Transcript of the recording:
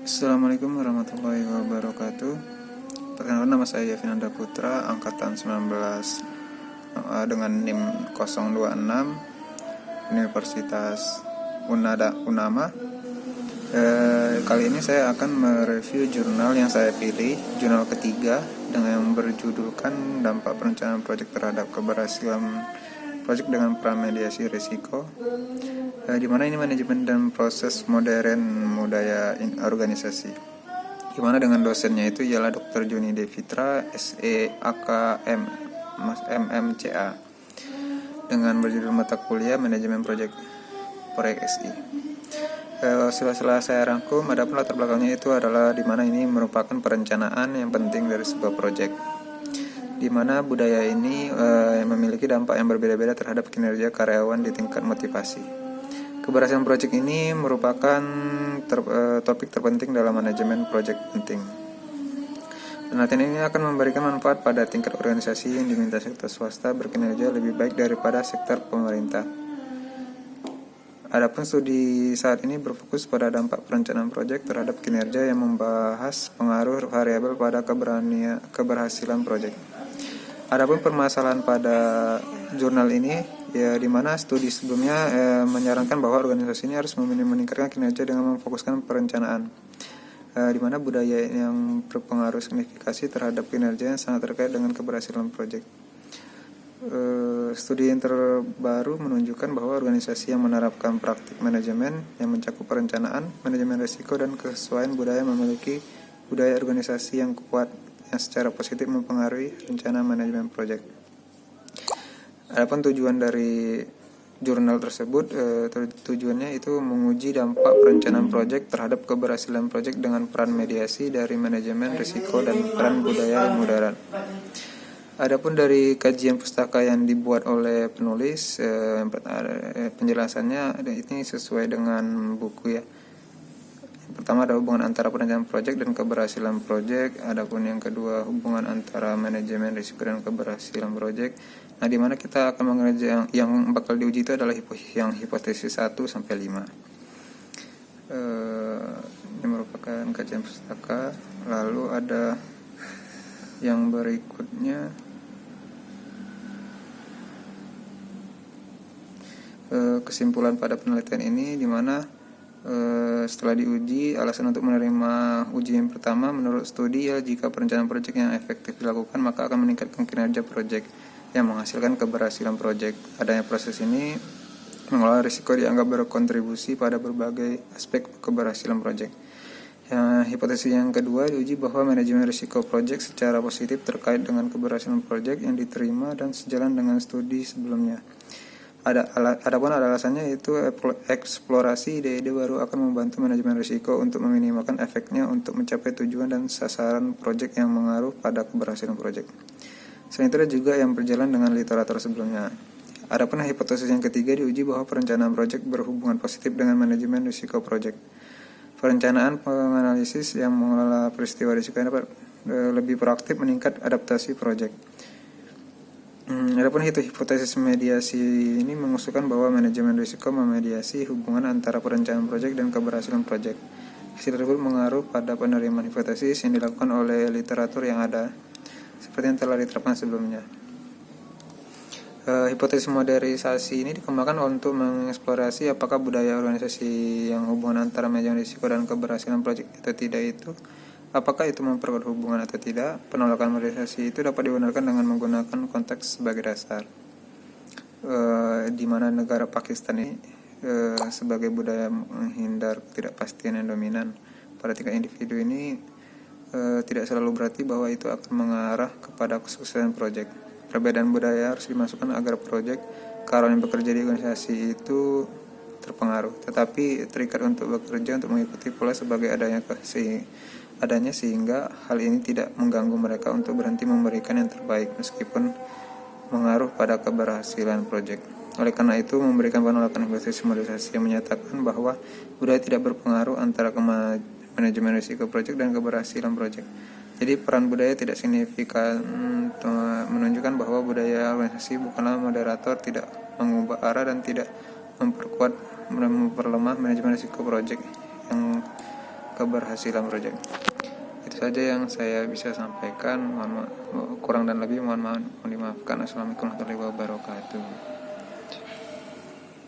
Assalamualaikum warahmatullahi wabarakatuh. Perkenalkan, nama saya Yavinanda Putra, angkatan 19 dengan NIM 026 Universitas Unama. Kali ini saya akan mereview jurnal yang saya pilih, jurnal ketiga dengan yang berjudulkan Dampak Perencanaan Proyek Terhadap Keberhasilan Proyek dengan Pramediasi Risiko, di mana ini manajemen dan proses modern budaya organisasi, di mana dengan dosennya itu ialah Dr. Joni Devitra, SEAKM, MMCA, dengan berjudul mata kuliah Manajemen Proyek SI. Setelah saya rangkum, adapun latar belakangnya itu adalah di mana ini merupakan perencanaan yang penting dari sebuah proyek, di mana budaya ini memiliki dampak yang berbeda-beda terhadap kinerja karyawan di tingkat motivasi. Keberhasilan proyek ini merupakan topik terpenting dalam manajemen proyek penting. Penelitian ini akan memberikan manfaat pada tingkat organisasi yang diminta sektor swasta berkinerja lebih baik daripada sektor pemerintah. Adapun studi saat ini berfokus pada dampak perencanaan proyek terhadap kinerja yang membahas pengaruh variabel pada keberhasilan proyek. Adapun permasalahan pada jurnal ini, ya, di mana studi sebelumnya menyarankan bahwa organisasi ini harus meningkatkan kinerja dengan memfokuskan perencanaan, di mana budaya yang berpengaruh signifikasi terhadap kinerja yang sangat terkait dengan keberhasilan proyek. Studi yang terbaru menunjukkan bahwa organisasi yang menerapkan praktik manajemen yang mencakup perencanaan, manajemen risiko, dan kesesuaian budaya memiliki budaya organisasi yang kuat yang secara positif mempengaruhi rencana manajemen proyek. Adapun tujuan dari jurnal tersebut, tujuannya itu menguji dampak perencanaan proyek terhadap keberhasilan proyek dengan peran mediasi dari manajemen risiko dan peran budaya yang modern. Adapun dari kajian pustaka yang dibuat oleh penulis, penjelasannya ini sesuai dengan buku, ya. Yang pertama ada hubungan antara perencanaan proyek dan keberhasilan proyek. Adapun yang kedua, hubungan antara manajemen risiko dan keberhasilan proyek. Nah, di mana kita akan mengerjakan yang bakal diuji itu adalah yang hipotesis 1 sampai 5. Ini merupakan kajian pustaka. Lalu ada yang berikutnya, kesimpulan pada penelitian ini, di mana setelah diuji, alasan untuk menerima uji yang pertama, menurut studi, ya, jika perencanaan proyek yang efektif dilakukan maka akan meningkatkan kinerja proyek yang menghasilkan keberhasilan proyek. Adanya proses ini mengelola risiko dianggap berkontribusi pada berbagai aspek keberhasilan proyek. Hipotesis yang kedua diuji bahwa manajemen risiko proyek secara positif terkait dengan keberhasilan proyek yang diterima dan sejalan dengan studi sebelumnya. Adapun alasannya yaitu eksplorasi ide-ide baru akan membantu manajemen risiko untuk meminimalkan efeknya untuk mencapai tujuan dan sasaran proyek yang mengaruh pada keberhasilan proyek. Selain itu juga yang berjalan dengan literatur sebelumnya. Adapun hipotesis yang ketiga diuji bahwa perencanaan proyek berhubungan positif dengan manajemen risiko proyek. Perencanaan penganalisis yang mengelola peristiwa risiko yang dapat lebih proaktif meningkat adaptasi proyek. Adapun hipotesis mediasi ini mengusulkan bahwa manajemen risiko memediasi hubungan antara perencanaan proyek dan keberhasilan proyek. Hasil tersebut mengaruh pada penerimaan hipotesis yang dilakukan oleh literatur yang ada, seperti yang telah diterapkan sebelumnya. Hipotesis modernisasi ini dikembangkan untuk mengeksplorasi apakah budaya organisasi yang hubungan antara manajemen risiko dan keberhasilan proyek atau tidak itu, apakah itu memperkuat hubungan atau tidak. Penolakan modernisasi itu dapat dibenarkan dengan menggunakan konteks sebagai dasar, di mana negara Pakistan ini sebagai budaya menghindar ketidakpastian yang dominan pada tingkat individu ini tidak selalu berarti bahwa itu akan mengarah kepada kesuksesan proyek. Perbedaan budaya harus dimasukkan agar proyek karyawan yang bekerja di organisasi itu terpengaruh, tetapi terikat untuk bekerja untuk mengikuti pola sebagai adanya sehingga hal ini tidak mengganggu mereka untuk berhenti memberikan yang terbaik meskipun mengaruh pada keberhasilan proyek. Oleh karena itu, memberikan penolakan hipotesis modernisasi yang menyatakan bahwa budaya tidak berpengaruh antara manajemen risiko proyek dan keberhasilan proyek. Jadi peran budaya tidak signifikan, menunjukkan bahwa budaya organisasi bukanlah moderator, tidak mengubah arah dan tidak memperlemah manajemen risiko proyek yang keberhasilan proyek. Itu saja yang saya bisa sampaikan. Kurang dan lebih mohon dimaafkan. Assalamualaikum warahmatullahi wabarakatuh.